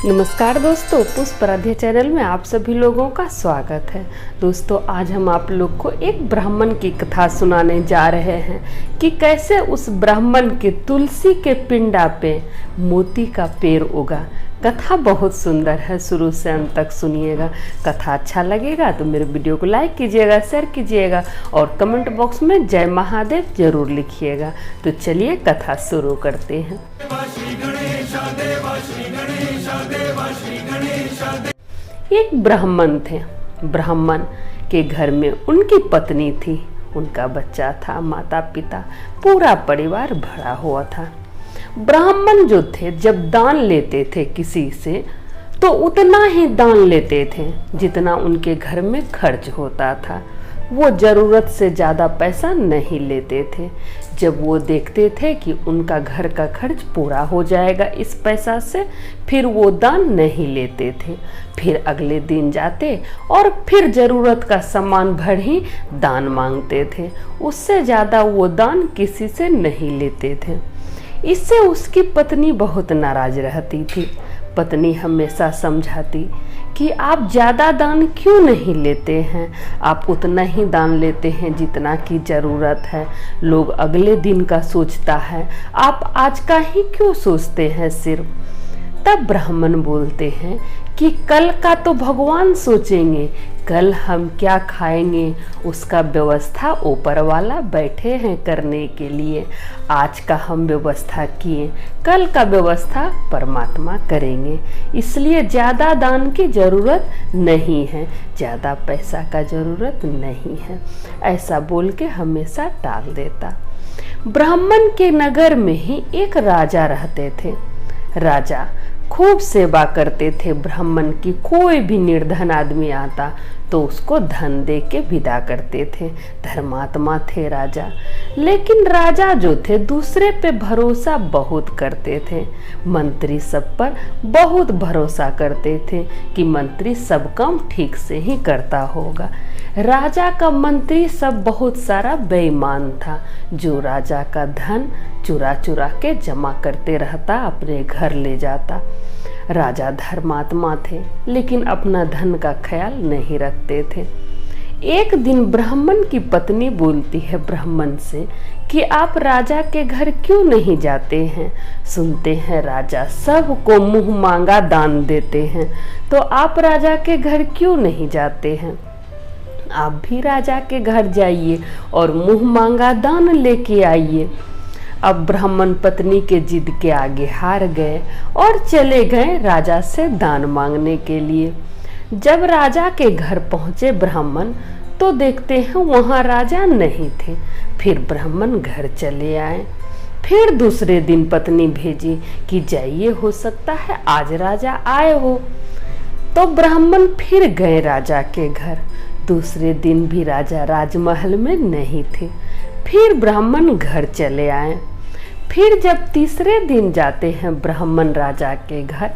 नमस्कार दोस्तों, पुष्प राधे चैनल में आप सभी लोगों का स्वागत है। दोस्तों, आज हम आप लोग को एक ब्राह्मण की कथा सुनाने जा रहे हैं कि कैसे उस ब्राह्मण के तुलसी के पिंडा पे मोती का पेड़ उगा। कथा बहुत सुंदर है, शुरू से अंत तक सुनिएगा। कथा अच्छा लगेगा तो मेरे वीडियो को लाइक कीजिएगा, शेयर कीजिएगा और कमेंट बॉक्स में जय महादेव जरूर लिखिएगा। तो चलिए कथा शुरू करते हैं। एक ब्राह्मण थे। ब्राह्मण के घर में उनकी पत्नी थी, उनका बच्चा था, माता पिता, पूरा परिवार भरा हुआ था। ब्राह्मण जो थे जब दान लेते थे किसी से तो उतना ही दान लेते थे जितना उनके घर में खर्च होता था। वो ज़रूरत से ज़्यादा पैसा नहीं लेते थे। जब वो देखते थे कि उनका घर का खर्च पूरा हो जाएगा इस पैसा से, फिर वो दान नहीं लेते थे। फिर अगले दिन जाते और फिर ज़रूरत का सामान भर ही दान मांगते थे। उससे ज़्यादा वो दान किसी से नहीं लेते थे। इससे उसकी पत्नी बहुत नाराज रहती थी। पत्नी हमेशा समझाती कि आप ज़्यादा दान क्यों नहीं लेते हैं, आप उतना ही दान लेते हैं जितना की ज़रूरत है। लोग अगले दिन का सोचता है, आप आज का ही क्यों सोचते हैं सिर्फ। तब ब्राह्मण बोलते हैं कि कल का तो भगवान सोचेंगे, कल हम क्या खाएंगे उसका व्यवस्था ऊपर वाला बैठे हैं करने के लिए। आज का हम व्यवस्था किए, कल का व्यवस्था परमात्मा करेंगे। इसलिए ज़्यादा दान की ज़रूरत नहीं है, ज़्यादा पैसा का ज़रूरत नहीं है, ऐसा बोल के हमेशा टाल देता। ब्राह्मण के नगर में ही एक राजा रहते थे। राजा खूब सेवा करते थे ब्राह्मण की। कोई भी निर्धन आदमी आता तो उसको धन दे के विदा करते थे। धर्मात्मा थे राजा। लेकिन राजा जो थे दूसरे पे भरोसा बहुत करते थे। मंत्री सब पर बहुत भरोसा करते थे कि मंत्री सब काम ठीक से ही करता होगा। राजा का मंत्री सब बहुत सारा बेईमान था, जो राजा का धन चुरा चुरा के जमा करते रहता, अपने घर ले जाता। राजा धर्मात्मा थे लेकिन अपना धन का ख्याल नहीं रखते थे। एक दिन ब्राह्मण की पत्नी बोलती है ब्राह्मण से कि आप राजा के घर क्यों नहीं जाते हैं। सुनते हैं राजा सबको मुंह मांगा दान देते हैं, तो आप राजा के घर क्यों नहीं जाते हैं। आप भी राजा के घर जाइए और मुंह मांगा दान लेके आइए। अब ब्राह्मण पत्नी के जिद के आगे हार गए और चले गए राजा से दान मांगने के लिए। जब राजा के घर पहुंचे ब्राह्मण तो देखते हैं वहां राजा नहीं थे। फिर ब्राह्मण घर चले आए। फिर दूसरे दिन पत्नी भेजी कि जाइए, हो सकता है आज राजा आए हो। तो ब्राह्मण फिर गए राजा के घर। दूसरे दिन भी राजा राजमहल में नहीं थे। फिर ब्राह्मण घर चले आए। फिर जब तीसरे दिन जाते हैं ब्राह्मण राजा के घर,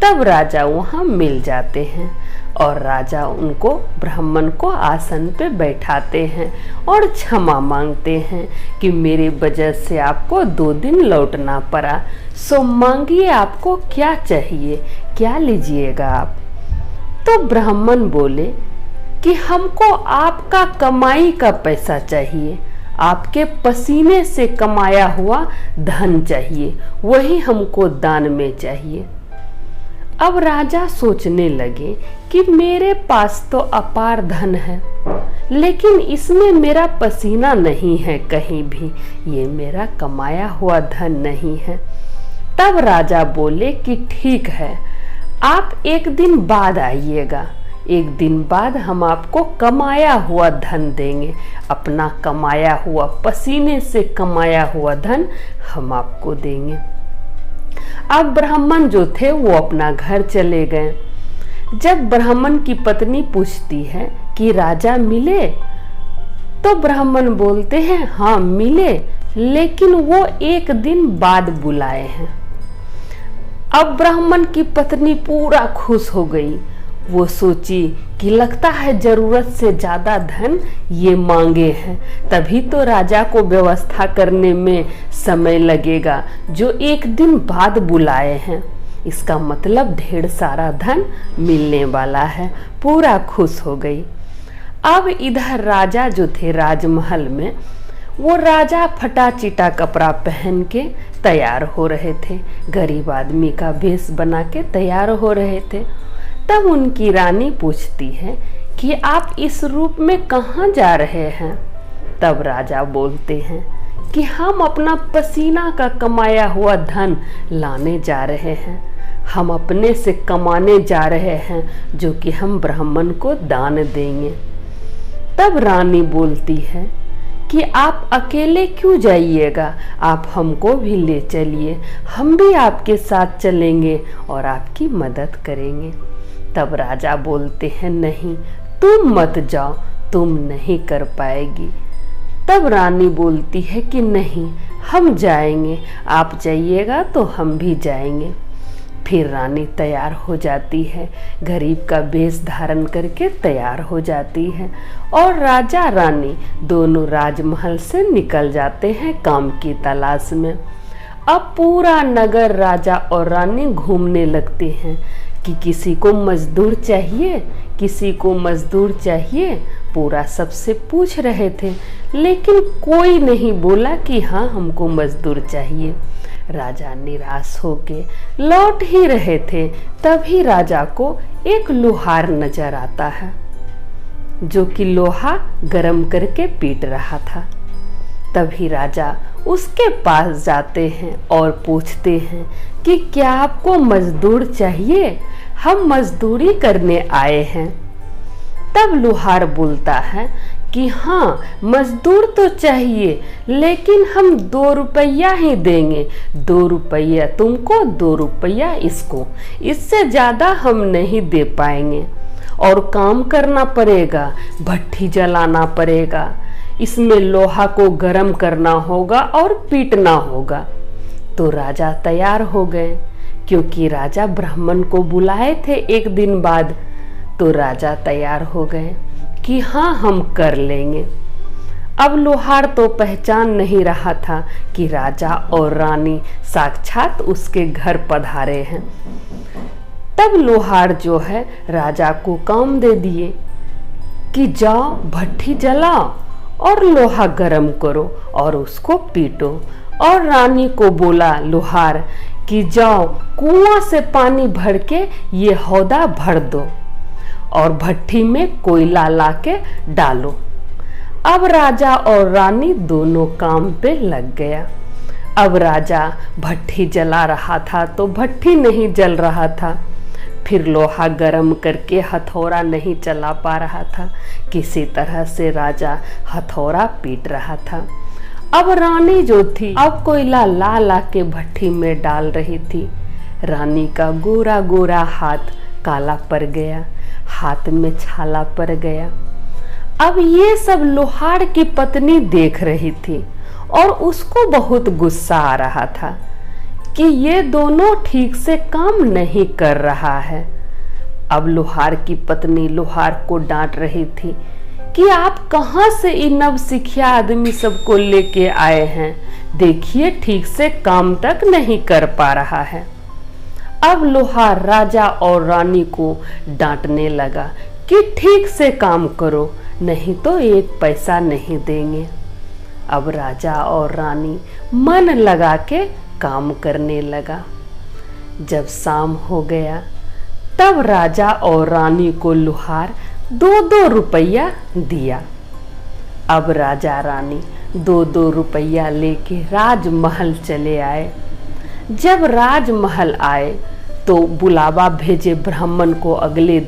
तब राजा वहाँ मिल जाते हैं और राजा उनको ब्राह्मण को आसन पे बैठाते हैं और क्षमा मांगते हैं कि मेरे वजह से आपको 2 दिन लौटना पड़ा, सो मांगिए आपको क्या चाहिए, क्या लीजिएगा आप। तो ब्राह्मण बोले कि हमको आपका कमाई का पैसा चाहिए, आपके पसीने से कमाया हुआ धन चाहिए, वही हमको दान में चाहिए। अब राजा सोचने लगे कि मेरे पास तो अपार धन है, लेकिन इसमें मेरा पसीना नहीं है कहीं भी, ये मेरा कमाया हुआ धन नहीं है। तब राजा बोले कि ठीक है, आप एक दिन बाद आइएगा, एक दिन बाद हम आपको कमाया हुआ धन देंगे, अपना कमाया हुआ पसीने से कमाया हुआ धन हम आपको देंगे। अब ब्राह्मण जो थे वो अपना घर चले गए। जब ब्राह्मण की पत्नी पूछती है कि राजा मिले, तो ब्राह्मण बोलते हैं हाँ मिले, लेकिन वो एक दिन बाद बुलाए हैं। अब ब्राह्मण की पत्नी पूरा खुश हो गई। वो सोची कि लगता है जरूरत से ज्यादा धन ये मांगे हैं, तभी तो राजा को व्यवस्था करने में समय लगेगा, जो एक दिन बाद बुलाए हैं। इसका मतलब ढेर सारा धन मिलने वाला है। पूरा खुश हो गई। अब इधर राजा जो थे राजमहल में, वो राजा फटा चिटा कपड़ा पहन के तैयार हो रहे थे, गरीब आदमी का भेष बना के तैयार हो रहे थे। तब उनकी रानी पूछती है कि आप इस रूप में कहाँ जा रहे हैं? तब राजा बोलते हैं कि हम अपना पसीना का कमाया हुआ धन लाने जा रहे हैं, हम अपने से कमाने जा रहे हैं, जो कि हम ब्राह्मण को दान देंगे। तब रानी बोलती है कि आप अकेले क्यों जाइएगा, आप हमको भी ले चलिए, हम भी आपके साथ चलेंगे और आपकी मदद करेंगे। तब राजा बोलते हैं नहीं, तुम मत जाओ, तुम नहीं कर पाएगी। तब रानी बोलती है कि नहीं, हम जाएंगे, आप जाइएगा तो हम भी जाएंगे। फिर रानी तैयार हो जाती है, गरीब का वेश धारण करके तैयार हो जाती है और राजा रानी दोनों राजमहल से निकल जाते हैं काम की तलाश में। अब पूरा नगर राजा और रानी घूमने लगते हैं कि किसी को मजदूर चाहिए, किसी को मजदूर चाहिए। पूरा सबसे पूछ रहे थे, लेकिन कोई नहीं बोला कि हाँ हमको मजदूर चाहिए। राजा निराश होके लौट ही रहे थे, तभी राजा को एक लोहार नजर आता है, जो कि लोहा गरम करके पीट रहा था। तभी राजा उसके पास जाते हैं और पूछते हैं कि क्या आपको मजदूर चाहिए, हम मजदूरी करने आए हैं। तब लोहार बोलता है कि हाँ मजदूर तो चाहिए, लेकिन हम 2 रुपया ही देंगे, 2 रुपया तुमको, 2 रुपया इसको, इससे ज़्यादा हम नहीं दे पाएंगे। और काम करना पड़ेगा, भट्ठी जलाना पड़ेगा, इसमें लोहा को गरम करना होगा और पीटना होगा। तो राजा तैयार हो गए, क्योंकि राजा ब्राह्मण को बुलाए थे एक दिन बाद। तो राजा तैयार हो गए कि हाँ हम कर लेंगे। अब लोहार तो पहचान नहीं रहा था कि राजा और रानी साक्षात उसके घर पधारे हैं। तब लोहार जो है राजा को काम दे दिए कि जाओ भट्ठी जलाओ और लोहा गरम करो और उसको पीटो। और रानी को बोला लोहार कि जाओ कुआं से पानी भर के ये हौदा भर दो और भट्ठी में कोयला लाके डालो। अब राजा और रानी दोनों काम पे लग गया। अब राजा भट्ठी जला रहा था तो भट्ठी नहीं जल रहा था, फिर लोहा गरम करके हथौड़ा नहीं चला पा रहा था, किसी तरह से राजा हथौड़ा पीट रहा था। अब रानी जो थी अब कोयला ला ला के भट्ठी में डाल रही थी। रानी का गोरा गोरा हाथ काला पड़ गया, हाथ में छाला पड़ गया। अब ये सब लोहार की पत्नी देख रही थी और उसको बहुत गुस्सा आ रहा था कि ये दोनों ठीक से काम नहीं कर रहा है। अब लोहार की पत्नी लोहार को डांट रही थी कि आप कहाँ से इन नवसिखिया आदमी सबको लेके आए हैं, देखिए ठीक से काम तक नहीं कर पा रहा है। अब लोहार राजा और रानी को डांटने लगा कि ठीक से काम करो, नहीं तो 1 पैसा नहीं देंगे। अब राजा और रानी मन लगा के काम करने लगा। जब शाम हो गया तब राजा और रानी को लोहार 2-2 रुपया दिया। अब राजा रानी 2-2 रुपया लेके राजमहल चले आए। जब राजमहल आए तो बुलावा भेजे ब्राह्मण को अगले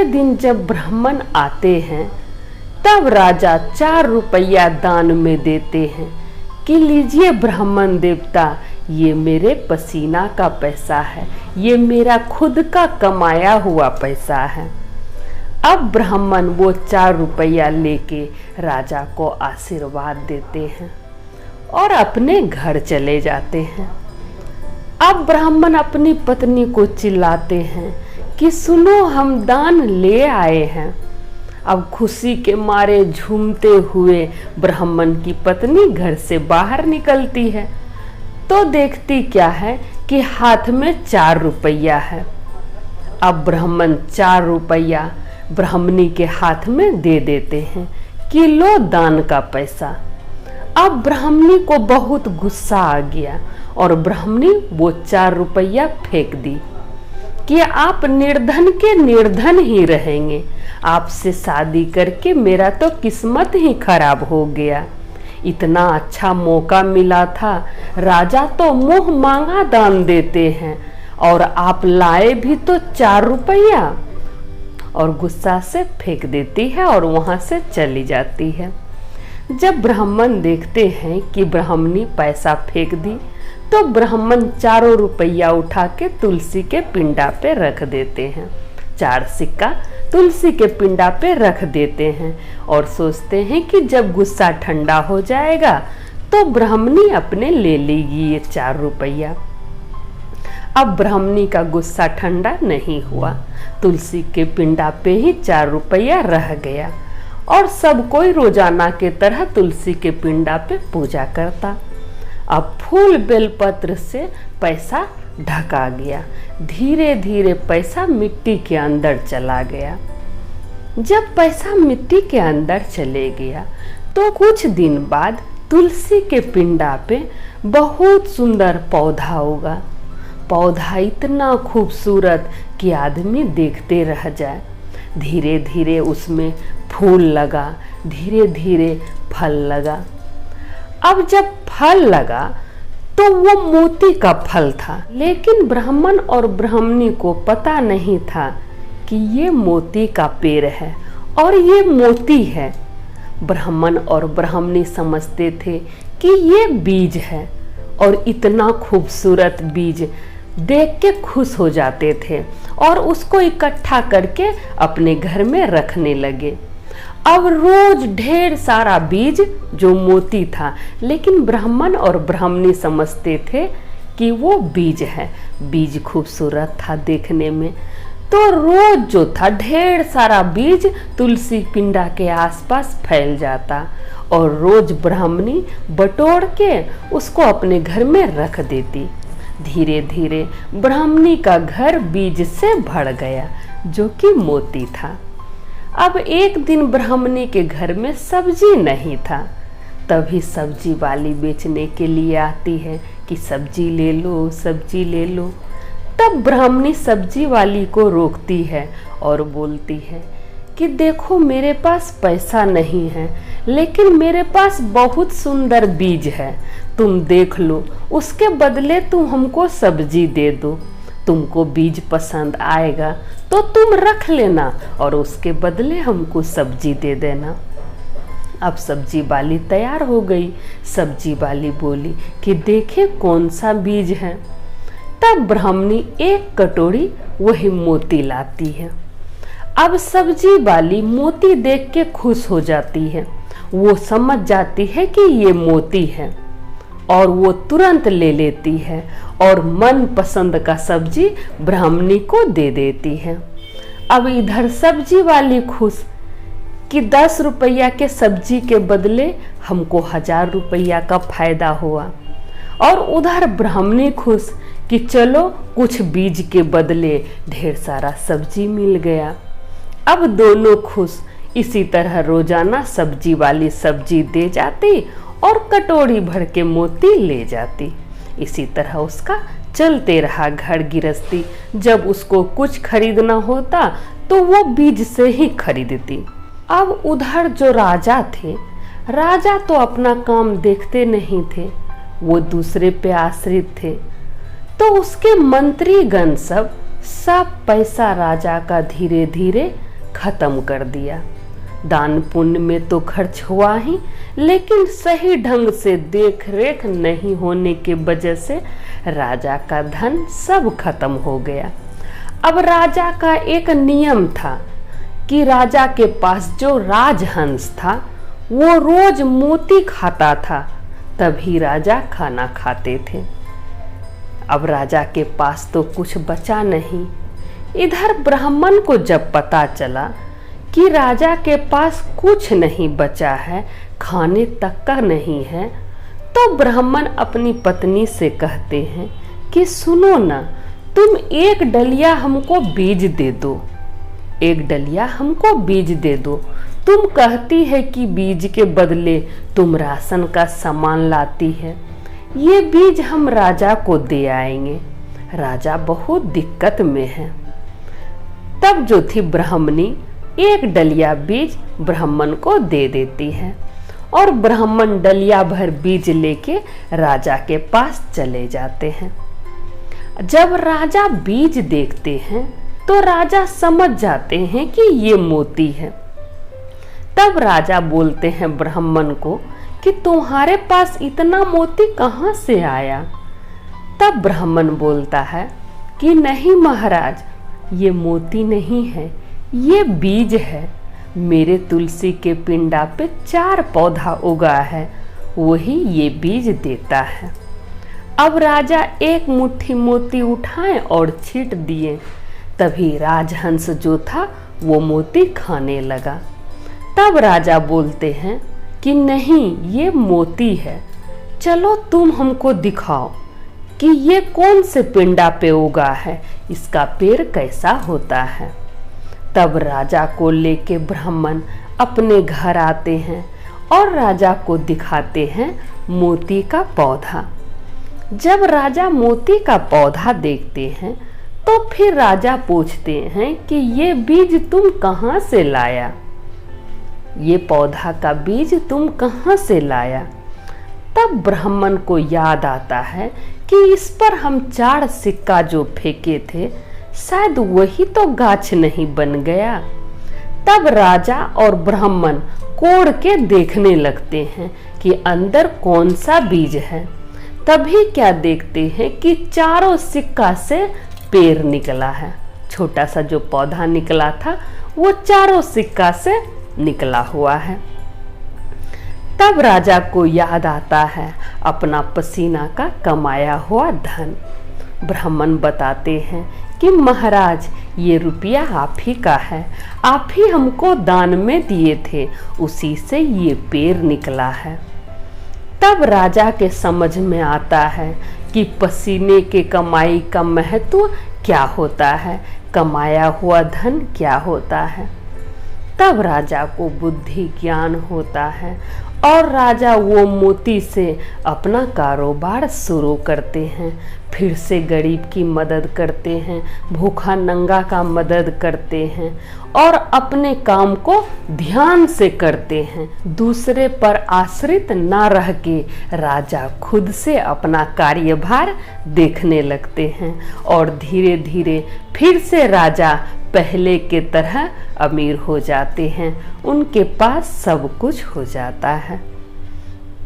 दिन जब ब्राह्मण आते हैं तब राजा 4 रुपया दान में देते हैं कि लीजिए ब्राह्मण देवता, ये मेरे पसीना का पैसा है, ये मेरा खुद का कमाया हुआ पैसा है। अब ब्राह्मण वो 4 रुपया लेके राजा को आशीर्वाद देते हैं और अपने घर चले जाते हैं। अब ब्राह्मण अपनी पत्नी को चिल्लाते हैं कि सुनो हम दान ले आए हैं। अब खुशी के मारे झूमते हुए ब्राह्मण की पत्नी घर से बाहर निकलती है तो देखती क्या है कि हाथ में 4 रुपया है। अब ब्राह्मण 4 रुपया ब्राह्मणी के हाथ में दे देते हैं कि लो दान का पैसा। अब ब्राह्मणी को बहुत गुस्सा आ गया और ब्राह्मणी वो 4 रुपया फेंक दी कि आप निर्धन के निर्धन ही रहेंगे, आपसे शादी करके मेरा तो किस्मत ही खराब हो गया। इतना अच्छा मौका मिला था, राजा तो मुंह मांगा दान देते हैं और आप लाए भी तो 4 रुपया। और गुस्सा से फेंक देती है और वहां से चली जाती है। जब ब्राह्मण देखते हैं कि ब्राह्मणी पैसा फेंक दी तो ब्राह्मण 4 रुपया उठा के तुलसी के पिंडा पे रख देते हैं। 4 सिक्का तुलसी के पिंडा पे रख देते हैं और सोचते हैं कि जब गुस्सा ठंडा हो जाएगा तो ब्राह्मणी अपने ले लेगी ये 4 रुपया। अब ब्राह्मणी का गुस्सा ठंडा नहीं हुआ, तुलसी के पिंडा पे ही 4 रुपया रह गया और सब कोई रोजाना के तरह तुलसी के पिंडा पे पूजा करता। अब फूल बेलपत्र से पैसा ढका गया, धीरे धीरे पैसा मिट्टी के अंदर चला गया। जब पैसा मिट्टी के अंदर चले गया तो कुछ दिन बाद तुलसी के पिंडा पे बहुत सुंदर पौधा उगा। पौधा इतना खूबसूरत कि आदमी देखते रह जाए। धीरे धीरे उसमें फूल लगा, धीरे धीरे फल लगा। अब जब फल लगा तो वो मोती का फल था, लेकिन ब्राह्मण और ब्राह्मणी को पता नहीं था कि ये मोती का पेड़ है और ये मोती है। ब्राह्मण और ब्राह्मणी समझते थे कि ये बीज है और इतना खूबसूरत बीज देख के खुश हो जाते थे और उसको इकट्ठा करके अपने घर में रखने लगे। अब रोज ढेर सारा बीज जो मोती था, लेकिन ब्राह्मण और ब्राह्मणी समझते थे कि वो बीज है। बीज खूबसूरत था देखने में, तो रोज जो था ढेर सारा बीज तुलसी पिंडा के आसपास फैल जाता और रोज ब्राह्मणी बटोर के उसको अपने घर में रख देती। धीरे धीरे ब्राह्मणी का घर बीज से भर गया जो कि मोती था। अब एक दिन ब्राह्मणी के घर में सब्जी नहीं था, तभी सब्जी वाली बेचने के लिए आती है कि सब्जी ले लो, सब्जी ले लो। तब ब्राह्मणी सब्जी वाली को रोकती है और बोलती है कि देखो मेरे पास पैसा नहीं है, लेकिन मेरे पास बहुत सुंदर बीज है, तुम देख लो, उसके बदले तुम हमको सब्जी दे दो। तुमको बीज पसंद आएगा तो तुम रख लेना और उसके बदले हमको सब्जी दे देना। अब सब्जी वाली तैयार हो गई। सब्जी वाली बोली कि देखे कौन सा बीज है। तब ब्राह्मणी एक कटोरी वही मोती लाती है। अब सब्जी वाली मोती देख के खुश हो जाती है, वो समझ जाती है कि ये मोती है और वो तुरंत ले लेती है और मन पसंद का सब्जी ब्राह्मणी को दे देती है। अब इधर सब्जी वाली खुश कि 10 रुपया के सब्जी के बदले हमको 1000 रुपया का फायदा हुआ, और उधर ब्राह्मणी खुश कि चलो कुछ बीज के बदले ढेर सारा सब्जी मिल गया। अब दोनों खुश। इसी तरह रोजाना सब्जी वाली सब्जी दे जाती और कटोरी भर के मोती ले जाती। इसी तरह उसका चलते रहा घर गृहस्थी। जब उसको कुछ खरीदना होता तो वो बीज से ही खरीदती। अब उधर जो राजा थे, राजा तो अपना काम देखते नहीं थे, वो दूसरे पे आश्रित थे। तो उसके मंत्रीगण सब पैसा राजा का धीरे धीरे खत्म कर दिया। दान पुण्य में तो खर्च हुआ ही, लेकिन सही ढंग से देख रेख नहीं होने के वजह से राजा का धन सब खत्म हो गया। अब राजा का एक नियम था कि राजा के पास जो राजहंस था वो रोज मोती खाता था, तभी राजा खाना खाते थे। अब राजा के पास तो कुछ बचा नहीं। इधर ब्राह्मण को जब पता चला कि राजा के पास कुछ नहीं बचा है, खाने तक का नहीं है, तो ब्राह्मण अपनी पत्नी से कहते हैं कि सुनो ना, तुम एक डलिया हमको बीज दे दो, एक डलिया हमको बीज दे दो। तुम कहती है कि बीज के बदले तुम राशन का सामान लाती है। ये बीज हम राजा को दे आएंगे, राजा बहुत दिक्कत में है। तब जो थी ब्राह्मणी एक डलिया बीज ब्राह्मण को दे देती है और ब्राह्मण डलिया भर बीज लेके राजा के पास चले जाते हैं। जब राजा बीज देखते हैं तो राजा समझ जाते हैं कि ये मोती है। तब राजा बोलते हैं ब्राह्मण को कि तुम्हारे पास इतना मोती कहाँ से आया? तब ब्राह्मण बोलता है कि नहीं महाराज, ये मोती नहीं है, ये बीज है। मेरे तुलसी के पिंडा पे 4 पौधा उगा है, वही ये बीज देता है। अब राजा एक मुट्ठी मोती उठाए और छींट दिए। तभी राजहंस जो था वो मोती खाने लगा। तब राजा बोलते हैं कि नहीं, ये मोती है, चलो तुम हमको दिखाओ कि ये कौन से पिंडा पे उगा है, इसका पेड़ कैसा होता है। तब राजा को लेके ब्राह्मण अपने घर आते हैं और राजा को दिखाते हैं मोती का पौधा। जब राजा मोती का पौधा देखते हैं तो फिर राजा पूछते हैं कि ये बीज तुम कहाँ से लाया, ये पौधा का बीज तुम कहाँ से लाया। तब ब्राह्मण को याद आता है कि इस पर हम 4 सिक्का जो फेंके थे, शायद वही तो गाछ नहीं बन गया। तब राजा और ब्राह्मण कोड़ के देखने लगते हैं कि अंदर कौन सा बीज है। तभी क्या देखते हैं कि 4 सिक्का से पेड़ निकला है। छोटा सा जो पौधा निकला था वो 4 सिक्का से निकला हुआ है। तब राजा को याद आता है अपना पसीना का कमाया हुआ धन। ब्राह्मण बताते हैं कि महाराज, ये रुपया आप ही का है, आप ही हमको दान में दिए थे, उसी से ये पेड़ निकला है। तब राजा के समझ में आता है कि पसीने के कमाई का महत्व क्या होता है, कमाया हुआ धन क्या होता है। तब राजा को बुद्धि ज्ञान होता है और राजा वो मोती से अपना कारोबार शुरू करते हैं। फिर से गरीब की मदद करते हैं, भूखा नंगा का मदद करते हैं और अपने काम को ध्यान से करते हैं। दूसरे पर आश्रित ना रह के राजा खुद से अपना कार्यभार देखने लगते हैं और धीरे धीरे फिर से राजा पहले के तरह अमीर हो जाते हैं, उनके पास सब कुछ हो जाता है।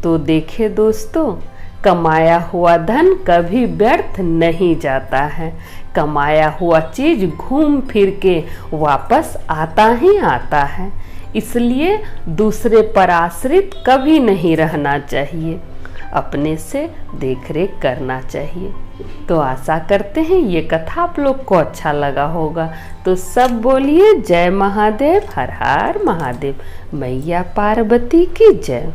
तो देखिए दोस्तों, कमाया हुआ धन कभी व्यर्थ नहीं जाता है। कमाया हुआ चीज घूम फिर के वापस आता ही आता है। इसलिए दूसरे पर आश्रित कभी नहीं रहना चाहिए, अपने से देखरेख करना चाहिए। तो आशा करते हैं ये कथा आप लोग को अच्छा लगा होगा। तो सब बोलिए जय महादेव, हर हर महादेव, मैया पार्वती की जय।